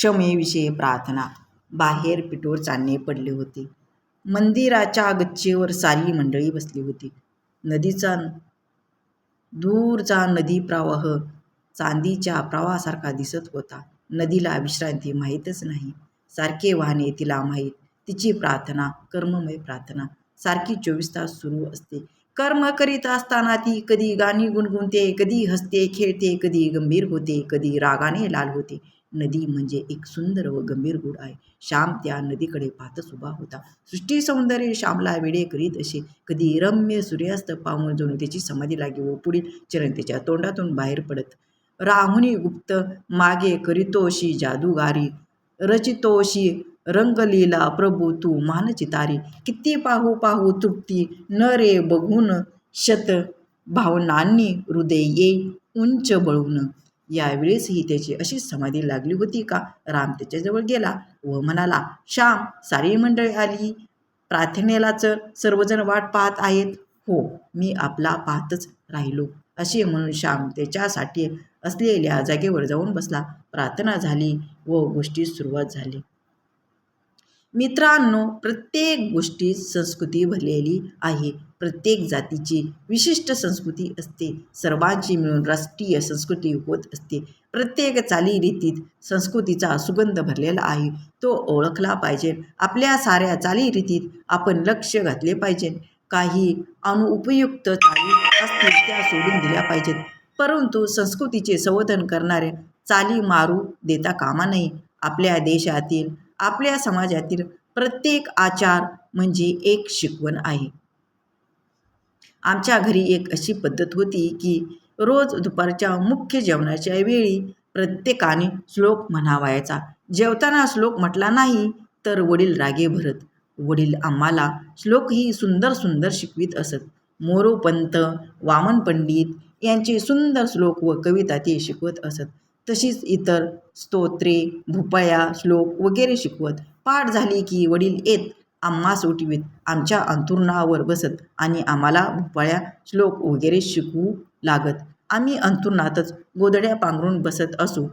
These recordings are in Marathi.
क्षमेविषयी प्रार्थना. बाहेर पिठोर चांदणे पडले होते. मंदिराच्या गच्चीवर सारी मंडळी बसली होती. नदीचा दूरचा नदी प्रवाह चांदीच्या प्रवाहासारखा दिसत होता. नदीला विश्रांती माहीतच नाही. सारखे वाहने तिला माहीत. तिची प्रार्थना, कर्ममय प्रार्थना, सारखी 24 तास सुरू असते. कर्म करीत असताना ती कधी गाणी गुणगुणते, कधी हसते खेळते, कधी गंभीर होते, कधी रागाने लाल होते. नदी म्हणजे एक सुंदर व गंभीर गूढ आहे. श्याम त्या नदीकडे पाहतच उभा होता. सृष्टी सौंदर्य श्यामला वेडे करीत असे. कधी रम्य सूर्यास्त पाहून जणू त्याची समाधी लागे व पुढील चरण त्याच्या तोंडातून बाहेर पडत. राहुनी गुप्त मागे करीतोशी जादूगारी, रचितोशी रंगलीला प्रभू तू मान चितारी. किती पाहू पाहू तृप्ती न रे बघून, शत भावनांनी हृदय येई उंच बळून. यावेळेसही त्याची अशीच समाधी लागली होती का? राम त्याच्याजवळ गेला व म्हणाला, श्याम, सारी मंडळी आली प्रार्थनेला, चल, सर्वजण वाट पाहत आहेत. हो, मी आपला पाहतच राहिलो, असे म्हणून श्याम त्याच्यासाठी असलेल्या जागेवर जाऊन बसला. प्रार्थना झाली व गोष्टीस सुरुवात झाली. मित्रांनो, प्रत्येक गोष्टीत संस्कृती भरलेली आहे. प्रत्येक जातीची विशिष्ट संस्कृती असते. सर्वांची मिळून राष्ट्रीय संस्कृती होत असते. प्रत्येक चालीरीतीत संस्कृतीचा सुगंध भरलेला आहे. तो ओळखला पाहिजे. आपल्या साऱ्या चालीरीतीत आपण लक्ष घातले पाहिजे. काही अनुपयुक्त चाली असतील त्या सोडून दिल्या पाहिजेत. परंतु संस्कृतीचे संवर्धन करणाऱ्या चाली मारू देता कामा नये. आपल्या देशातील, आपल्या समाजातील प्रत्येक आचार म्हणजे एक शिकवण आहे. आमच्या घरी एक अशी पद्धत होती की रोज दुपारच्या मुख्य जेवणाच्या वेळी प्रत्येकाने श्लोक म्हणावायचा. जेवताना श्लोक म्हटला नाही तर वडील रागे भरत. वडील आम्हाला श्लोकही सुंदर सुंदर शिकवित असत. मोरोपंत, वामन पंडित यांचे सुंदर श्लोक व कविता ते शिकवत असत. तशीच इतर स्तोत्रे, भुपळ्या, श्लोक वगैरे शिकवत. पाठ झाली की वडील येत आम्हास उठवीत, आमच्या अंथरुणावर बसत आणि आम्हाला भुपळ्या, श्लोक वगैरे शिकवू लागत. आम्ही अंथरुणातच गोधड्या पांघरून बसत असू.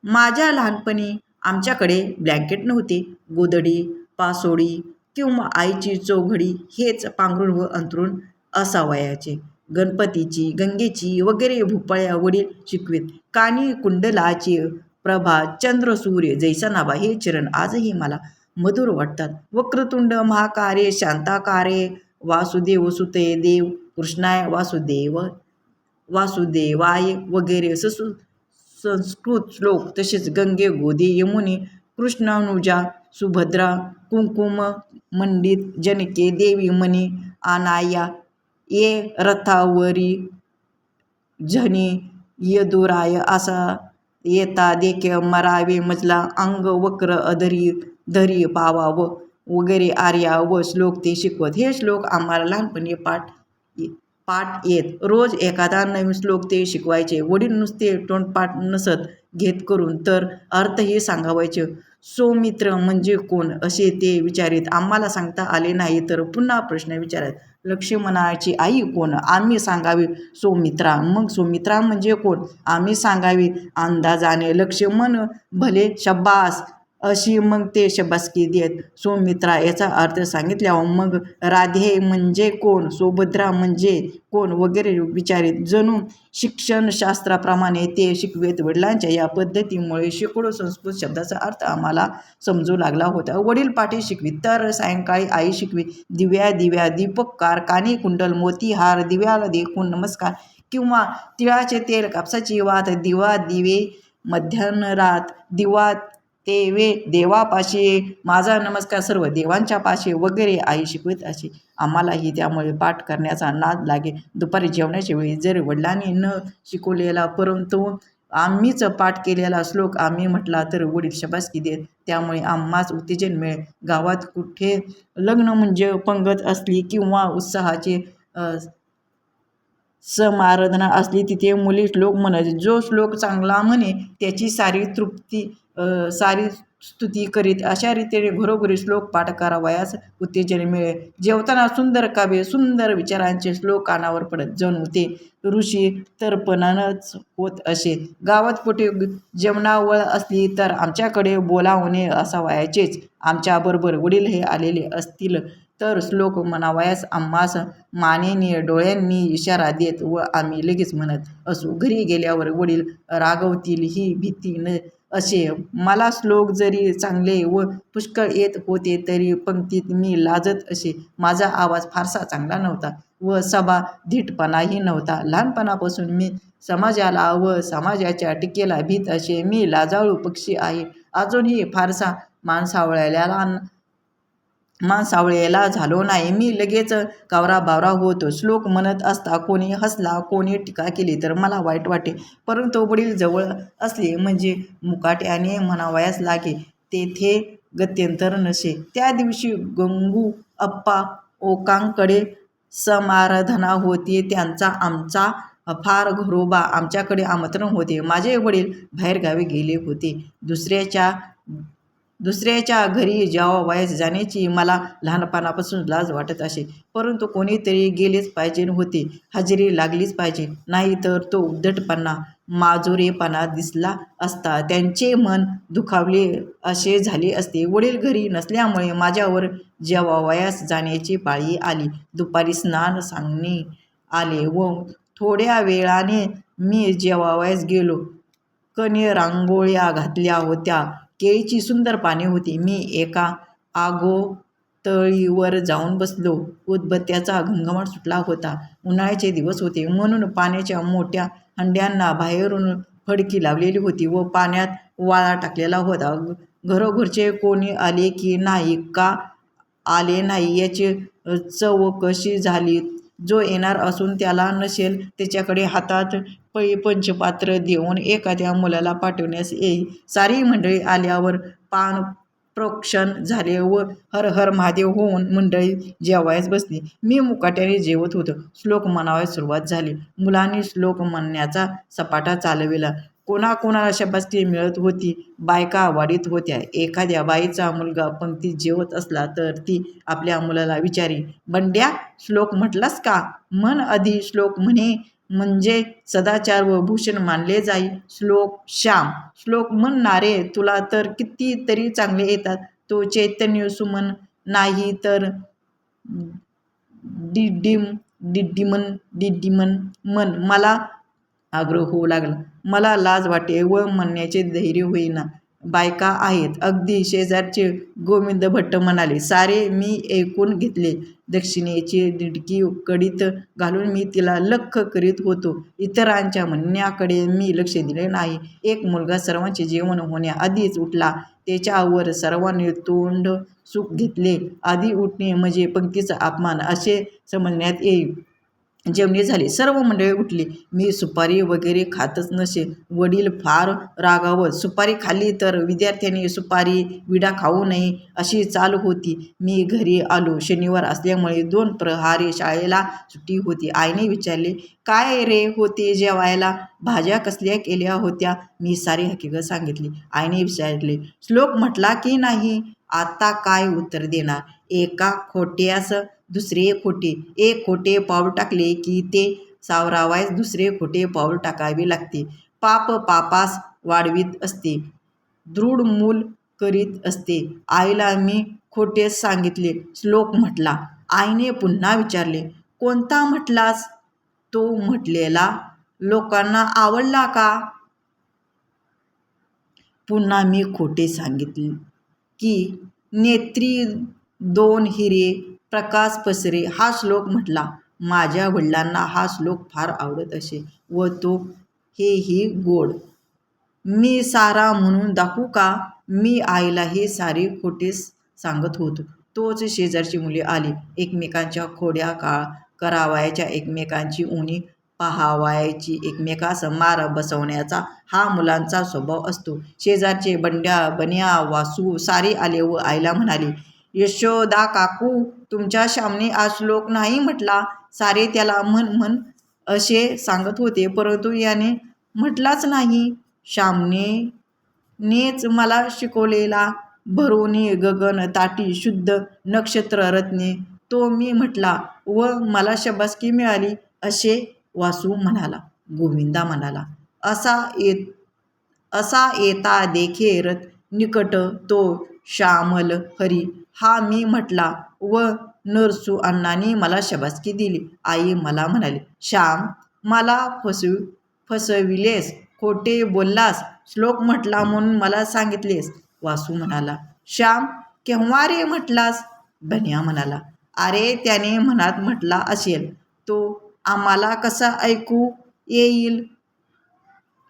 माझ्या लहानपणी आमच्याकडे ब्लँकेट नव्हते. गोधडी, पासोडी किंवा आईची चौघडी हेच पांघरून व अंथरूण असावयाचे. गणपतीची, गंगेची वगैरे भुपळ्या वडील शिकवीत. कानी कुंडलाची प्रभा, चंद्र सूर्य जैसा नाभा हे चरण आजही मला मधुर वाटतात. वक्रतुंड महाकारे, शांताकारे, वासुदेव सुते देव, कृष्णाय वासुदेवाय वगैरे संस्कृत श्लोक. तसेच गंगे, गोदे, यमुने, कृष्णानुजा, सुभद्रा, कुंकुम मंडित, जनके, देवी मणी आनाया, ये रथावरी झणी, यदुराय असा येता देखे मरावे मजला, अंग वक्र अधरी धरी पावा वगैरे आर्या व श्लोक ते शिकवत. हे श्लोक आम्हाला लहानपणी पाठ येत. रोज एखादा नवीन श्लोक ते शिकवायचे. वडील नुसते तोंडपाठ नसत घेत करून, तर अर्थही सांगावायचे. सौमित्र म्हणजे कोण असे ते विचारित. आम्हाला सांगता आले नाही तर पुन्हा प्रश्न विचारत. लक्ष्मणाची आई कोण? आम्ही सांगावी सौमित्रा. मग सौमित्रा म्हणजे कोण? आम्ही सांगावी अंदाजाने. लक्ष्मण भले शब्बास अशी मग ते शब्बासकी देत. सौमित्रा याचा अर्थ सांगितल्यावर मग राधे म्हणजे कोण, सुभद्रा म्हणजे कोण वगैरे विचारित. जणू शिक्षणशास्त्राप्रमाणे ते शिकवेत. वडिलांच्या या पद्धतीमुळे शेकडो संस्कृत शब्दाचा अर्थ आम्हाला समजू लागला होता. वडील पाठी शिकवीत तर सायंकाळी आई शिकवी. दिव्या दीपककार, कानी कुंडल, मोतीहार, दिव्याला देखून नमस्कार किंवा तिळाचे तेल, कापसाची वात, दिवा दिवे, मध्यान्हरात दिवा तेवे, देवापाशी माझा नमस्कार सर्व देवांच्या पाशी वगैरे आई शिकवत असे. आम्हालाही त्यामुळे पाठ करण्याचा नाद लागे. दुपारी जेवणाच्या वेळी जर वडिलांनी न शिकवलेला परंतु आम्हीच पाठ केलेला श्लोक आम्ही म्हटला तर वडील शाबासकी देत. त्यामुळे आम्हास उत्तेजन मिळे. गावात कुठे लग्न म्हणजे पंगत असली किंवा उत्साहाची समाराधना असली तिथे मुली श्लोक म्हणत. जो श्लोक चांगला म्हणे त्याची सारी स्तुती करीत अशा रीतीने घरोघरी श्लोक पाठ करावयास उत्तेजन मिळे. जेवताना सुंदर काव्य सुंदर विचारांचे श्लोक कानावर पडत जणू ते ऋषी तर्पणच होत असे. गावात कुठे जेवणावळ असली तर आमच्याकडे बोलावणे असावयाचेच. आमच्याबरोबर वडील हे आलेले असतील तर श्लोक म्हणावयास आम्हास मानेने डोळ्यांनी इशारा देत व आम्ही लगेच म्हणत असू. घरी गेल्यावर वडील रागवतील ही भीती न असे. मला श्लोक जरी चांगले व पुष्कळ येत होते तरी पंक्तीत मी लाजत असे. माझा आवाज फारसा चांगला नव्हता व सभा धीटपणाही नव्हता. लहानपणापासून मी समाजाला व समाजाच्या टीकेला भीत असे. मी लाजाळू पक्षी आहे. अजूनही फारसा माणसावळेला झालो नाही. मी लगेच कावराबावरा होतो. श्लोक म्हणत असता कोणी हसला कोणी टीका केली तर मला वाईट वाटे, परंतु वडील जवळ असले म्हणजे मुकाट्याने म्हणावयास लागे. तेथे गत्यंतर नसे. त्या दिवशी गंगू अप्पा ओकांकडे समाराधना होती. त्यांचा आमचा फार घरोबा. आमच्याकडे आमंत्रण होते. माझे वडील बाहेरगावी गेले होते. दुसऱ्याच्या घरी जेवावयास जाण्याची मला लहानपणापासून लाज वाटत असे. परंतु कोणीतरी गेलेच पाहिजे होते. हजेरी लागलीच पाहिजे. नाही तर तो उद्धटपणा माजुरेपणा दिसला असता. त्यांचे मन दुखावले असे झाले असते. वडील घरी नसल्यामुळे माझ्यावर जेवावयास जाण्याची पाळी आली. दुपारी स्नान सांगणे आले व थोड्या वेळाने मी जेवावयास गेलो. कणी रांगोळ्या घातल्या होत्या. केळीची सुंदर पाने होती. मी एका आगोतळीवर जाऊन बसलो. उदबत्त्याचा घमघमाट सुटला होता. उन्हाळ्याचे दिवस होते म्हणून पाण्याच्या मोठ्या हंड्यांना बाहेरून फडकी लावलेली होती व पाण्यात वाळा टाकलेला होता. घरोघरचे कोणी आले की नाही, का आले नाही याची चौकशी झाली. जो येणार असून त्याला नसेल त्याच्याकडे हातात पळी पंचपात्र देऊन एखाद्या मुलाला पाठविण्यास येई. सारी मंडळी आल्यावर पान प्रोक्षण झाले व हर हर महादेव होऊन मंडळी जेवायस बसली. मी मुकाट्याने जेवत होतो. श्लोक म्हणावयास सुरुवात झाली. मुलांनी श्लोक म्हणण्याचा सपाटा चालविला. कोणाकोणाला शाबासकी मिळत होती. बायका वाढीत होत्या. एखाद्या बाईचा मुलगा पंक्तीत जेवत असला तर ती आपल्या मुलाला विचारी, बंड्या, श्लोक म्हटलास का? म्हण आधी. श्लोक म्हणे म्हणजे सदाचार व भूषण मानले जाई. श्लोक श्याम, श्लोक म्हणणारे तुला तर किती तरी चांगले येतात. तो चैतन्य सुमन नाही तर डिडिम डिडिमन म्हण. मला आग्रह होऊ लागला. मला लाज वाटे व म्हणण्याचे धैर्य होईना. बायका आहेत. अगदी शेजारचे गोविंद भट्ट म्हणाले. सारे मी ऐकून घेतले. दक्षिणेची दिडकी कडीत घालून मी तिला लख्ख करीत होतो. इतरांच्या म्हणण्याकडे मी लक्ष दिले नाही. एक मुलगा सर्वांचे जेवण होण्याआधीच उठला. त्याच्यावर सर्वांनी तोंड सुख घेतले. आधी उठणे म्हणजे पंक्तीचा अपमान असे समजण्यात येईल. जेवणे झाले. सर्व मंडळी उठली. मी सुपारी वगैरे खातच नसे. वडील फार रागावत. सुपारी खाल्ली तर विद्यार्थ्यांनी सुपारी विडा खाऊ नये अशी चाल होती. मी घरी आलो. शनिवार असल्यामुळे 2 प्रहरी शाळेला सुट्टी होती. आईने विचारले, काय रे होते जेवायला? भाज्या कसल्या केल्या होत्या? मी सारी हकीकत सांगितली. आईने विचारले, श्लोक म्हटला की नाही? आता काय उत्तर देणार? एका खोट्यास दुसरे खोटे. एक खोटे पाऊल टाकले की ते सावरावयास दुसरे खोटे पाऊल टाकावे लागते. पाप पापास वाढवीत असते. दृढ मूल करीत असते. आईला मी खोटेच सांगितले. श्लोक म्हटला. आईने पुन्हा विचारले, कोणता म्हटलास? तो म्हटलेला लोकांना आवडला का? पुन्हा मी खोटे सांगितले की नेत्री 2 हिरे प्रकाश पसरे हा श्लोक म्हटला. माझ्या वडिलांना हा श्लोक फार आवडत असे व तो हेही गोड. मी सारा म्हणून दाखवू का? मी आईला हे सारी खोटेच सांगत होतो. तोच शेजारची मुले आली. एकमेकांच्या खोड्या करावयाच्या, एकमेकांची उणी पाहावयाची, एकमेकास मार बसवण्याचा हा मुलांचा स्वभाव असतो. शेजारचे बंड्या, बन्या, वासू सारे आले व आईला म्हणाले, यशोदा काकू, तुमच्या श्यामने आज श्लोक नाही म्हटला. सारे त्याला म्हण म्हण असे सांगत होते, परंतु याने म्हटलाच नाही. श्यामने नेच मला शिकवलेला भरोनी गगन ताटी शुद्ध नक्षत्र रत्ने तो मी म्हटला व मला शाबासकी मिळाली असे वासू म्हणाला. गोविंदा म्हणाला, असा येता देखे रथ निकट तो श्यामल हरी हा मी म्हटला व नरसू अण्णांनी मला शाबासकी दिली. आई मला म्हणाली, श्याम मला फसविलेस, खोटे बोललास, श्लोक म्हटला म्हणून मला सांगितलेस. वासू म्हणाला, श्याम केव्हा रे म्हटलास? बन्या म्हणाला, अरे त्याने मनात म्हटला असेल, तो आम्हाला कसा ऐकू येईल?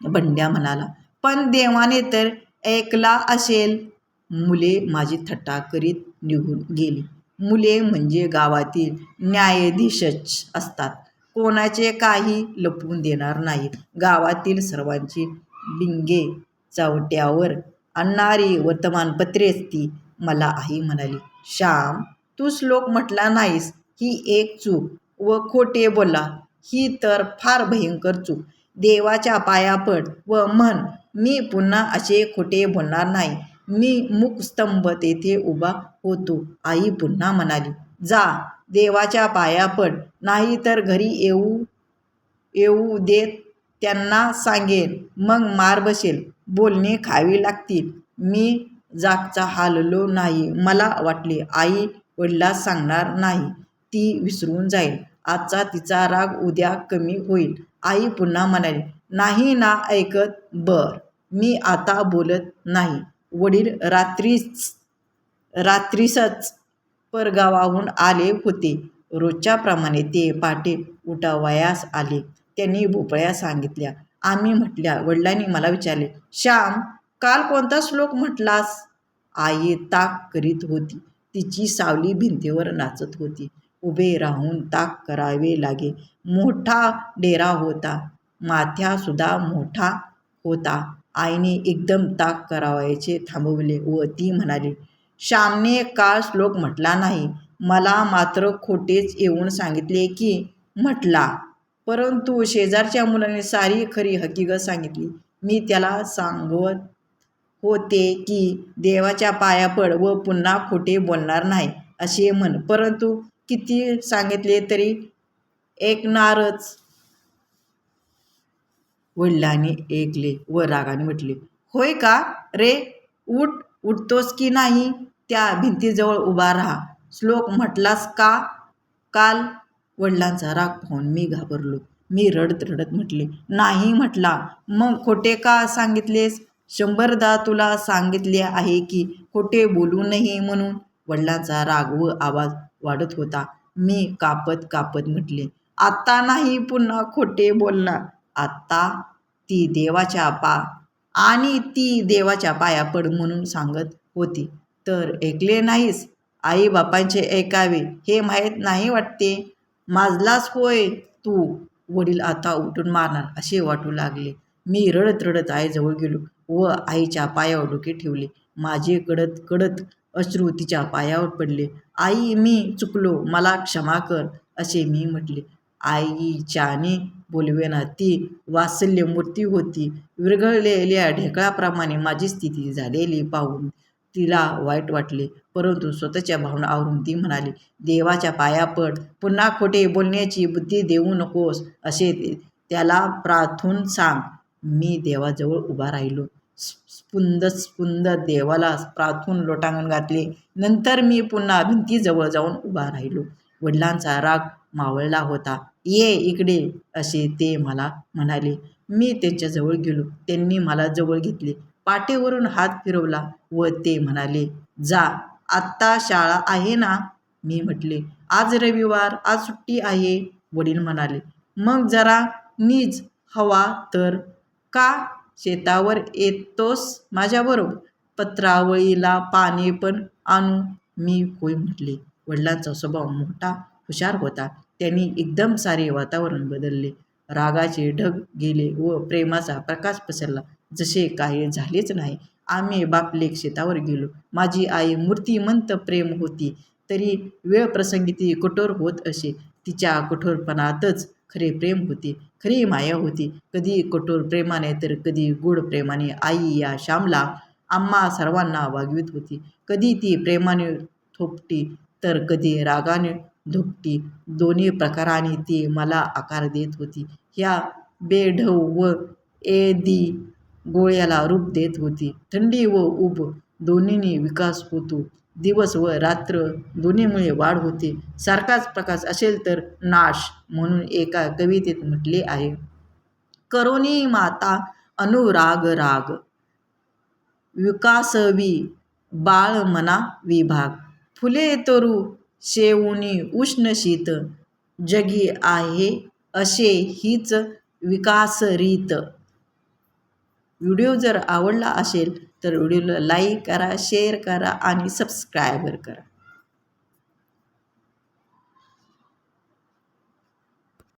बंड्या म्हणाला, पण देवाने तर ऐकला असेल. मुले माझी थट्टा करीत निघून गेली. मुले म्हणजे गावातील न्यायाधीशच असतात. कोणाचे काही लपवून देणार नाहीत. गावातील सर्वांची डिंगे चावट्यावर आणणारी वर्तमानपत्रेच ती. मला आई म्हणाली, श्याम तू श्लोक म्हटला नाहीस ही एक चूक व खोटे बोलला ही तर फार भयंकर चूक. देवाच्या पाया पड व म्हण, मी पुन्हा असे खोटे बोलणार नाही. मी मूकस्तंभ तेथे उभा होतो. आई पुन्हा म्हणाली, जा देवाच्या पाया पड, नाही तर घरी येऊ देत त्यांना सांगेन, मग मार बसेल, बोलणे खावी लागतील. मी जागचा हाललो नाही. मला वाटले आई वडिलांस सांगणार नाही, ती विसरून जाईल. आजचा तिचा राग उद्या कमी होईल. आई पुन्हा म्हणाली, नाही ना ऐकत? बर, मी आता बोलत नाही. वडील रात्रीसच परगावाहून आले होते. रोजच्याप्रमाणे ते पहाटे उठावयास आले. त्यांनी भोपळ्या सांगितल्या. आम्ही म्हटल्या. वडिलांनी मला विचारले, श्याम काल कोणता श्लोक म्हटलास? आई ताक करीत होती. तिची सावली भिंतीवर नाचत होती. उभे राहून ताक करावे लागे. मोठा डेरा होता. माथ्यासुद्धा मोठा होता. आईने एकदम ताक करावयाचे थांबवले व ती म्हणाली, श्यामने काल श्लोक म्हटला नाही. मला मात्र खोटेच येऊन सांगितले की म्हटला. परंतु शेजारच्या मुलाने सारी खरी हकीकत सांगितली. मी त्याला सांगत होते की देवाच्या पाया पड व पुन्हा खोटे बोलणार नाही असे म्हण, परंतु किती सांगितले तरी ऐकणारच. वडिलांनी ऐकले व रागाने म्हटले, होय का रे? उठतोस की नाही? त्या भिंतीजवळ उभा राहा. श्लोक म्हटलास का काल? वडिलांचा राग पाहून मी घाबरलो. मी रडत रडत म्हटले, नाही म्हटला. मग खोटे का सांगितलेस? 100दा तुला सांगितले आहे की खोटे बोलू नये म्हणून. वडिलांचा राग व आवाज वाढत होता. मी कापत कापत म्हटले, आता नाही पुन्हा खोटे बोलणार. आता ती देवाच्या पाया पड म्हणून सांगत होती तर ऐकले नाहीस? आई बापांचे ऐकावे हे माहीत नाही वाटते. माजलास होय तू? वडील आता उठून मारणार असे वाटू लागले. मी रडत रडत आईजवळ गेलो व आईच्या पायावर डोके ठेवले. माझे कडत कडत अश्रू तिच्या पायावर पडले. आई मी चुकलो, मला क्षमा कर असे मी म्हटले. आईच्याने बोलवेना. ती वात्सल्यमूर्ती होती. विरघळलेल्या ढेकळाप्रमाणे माझी स्थिती झालेली पाहून तिला वाईट वाटले, परंतु स्वतःच्या भावना आवरून ती म्हणाली, देवाच्या पाया पड, पुन्हा खोटे बोलण्याची बुद्धी देऊ नकोस असे त्याला प्रार्थून सांग. मी देवाजवळ उभा राहिलो. स्पुंद देवाला प्रार्थून लोटांगण घातले. नंतर मी पुन्हा भिंतीजवळ जाऊन उभा राहिलो. वडिलांचा राग मावळला होता. ये इकडे असे ते मला म्हणाले. मी त्यांच्याजवळ गेलो. त्यांनी मला जवळ घेतले. पाठीवरून हात फिरवला व ते म्हणाले, जा आत्ता शाळा आहे ना? मी म्हटले, आज रविवार, आज सुट्टी आहे. वडील म्हणाले, मग जरा नीज हवा तर. का? शेतावर येतोस माझ्याबरोबर? पत्रावळीला पाणी पण आणू? मी होय म्हटले. वडिलांचा स्वभाव मोठा हुशार होता. त्यांनी एकदम सारे वातावरण बदलले. रागाचे ढग गेले व प्रेमाचा प्रकाश पसरला. जसे काही झालेच नाही. आम्ही बापलेक शेतावर गेलो. माझी आई मूर्तिमंत प्रेम होती, तरी वेळप्रसंगी ती कठोर होत असे. तिच्या कठोरपणातच खरे प्रेम होते, खरी माया होती. कधी कठोर प्रेमाने तर कधी गोड प्रेमाने आई या श्यामला आम्हा सर्वांना वागवीत होती. कधी ती प्रेमाने थोपटी तर कधी रागाने धुपटी. दोन्ही प्रकाराने ती मला आकार देत होती. ह्या बेढव व एदी गोळ्याला रूप देत होती. थंडी व ऊब दोन्हींनी विकास होतो. दिवस व रात्र दोन्हीमुळे वाढ होते. सारखाच प्रकाश असेल तर नाश, म्हणून एका कवितेत म्हटले आहे, करोनी माता अनुराग राग, विकासवी बाळ मना विभाग. फुले तरू शेवुनी उष्ण शीत, जगी आहे असे हीच विकासरीत. व्हिडिओ जर आवडला असेल तर व्हिडिओला लाईक करा, शेअर करा आणि सबस्क्राईब करा.